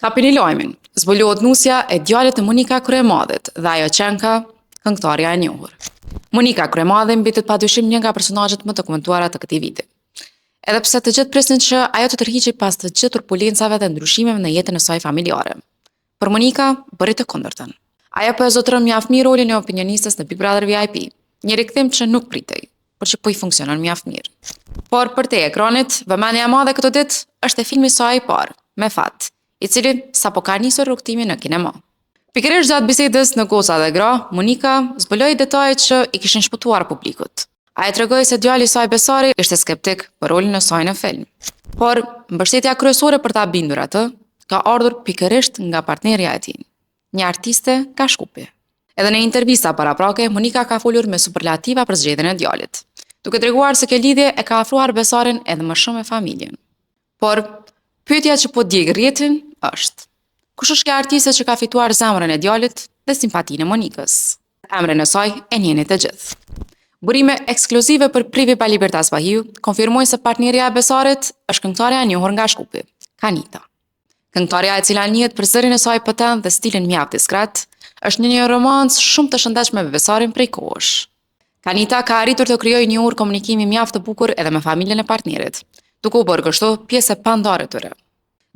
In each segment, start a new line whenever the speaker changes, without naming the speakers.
Hapini lajmin. Zbulohet nusja e djalit të Monika Kryemadhit dhe ajo Qenka, këngëtarja e njohur. Monika Kryemadhi mbetet padyshim një nga personazhet më të komentuara të këtij viti. Edhe pse të gjithë presin që ajo të tërhiqej pas të gjithë turbulencave dhe ndryshimeve në jetën e saj familjare. Për Monika bëri të kundërtën. Ajo po e zotëron mjaft mirë rolin e opinionistës në Big Brother VIP, një rikthim që nuk pritej, por që po i funksionon mjaft mirë. Por për te ekranit, vëmendja e madhe këto ditë është e filmi saj i parë, Me Fat, i cili sapo ka nisur rrugtimin në kinema. Pikërisht gjatë bisedës në Goca dhe Gra, Monika zbuloi detajet që i kishin shpëtuar publikut. Ai tregoi se djali i saj Besari ishte skeptik për rolin e saj në film. Por mbështetja kryesore për ta bindur atë ka ardhur pikërisht nga partnerja e tij, një artiste ka Shkupi. Edhe në intervista paraprake, Monika ka folur me superlativa për zgjedhjen e djalit, duke treguar se kjo lidhje e ka afruar Besarin edhe më shumë me familjen. Por pyetja që po djeg rrjetin është: kush është kjo artiste që ka fituar zemrën e djalit dhe simpatinë e Monikës? Emrin e saj e njeh të gjithë. Burime ekskluzive për Privi pa Libertas Bahiu konfirmojnë se partnerja e Besarit është këngëtarja e njohur nga Shkupi, Kanita. Këngëtarja e cila njihet për zërin e saj potent dhe stilin mjaft diskret, është në një romancë shumë të shëndetshme me Besarin prej kohësh. Kanita ka arritur të krijojë një urë komunikimi mjaft të bukur edhe me familjen e partnerit, duke u bërë kështu pjesë e pandarë tyre.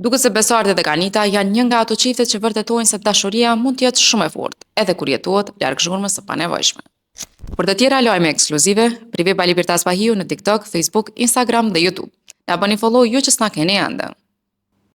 Duket se Besari dhe Kanita janë një nga ato çiftet që vërtetojnë se dashuria mund të jetë shumë e fortë, edhe kur jetohet larg zhurmës së panevojshme. Për të tjera lajme ekskluzive, Privi pa Libertas Bahiu në TikTok, Facebook, Instagram dhe YouTube. Na bëni follow ju që s'na keni ende.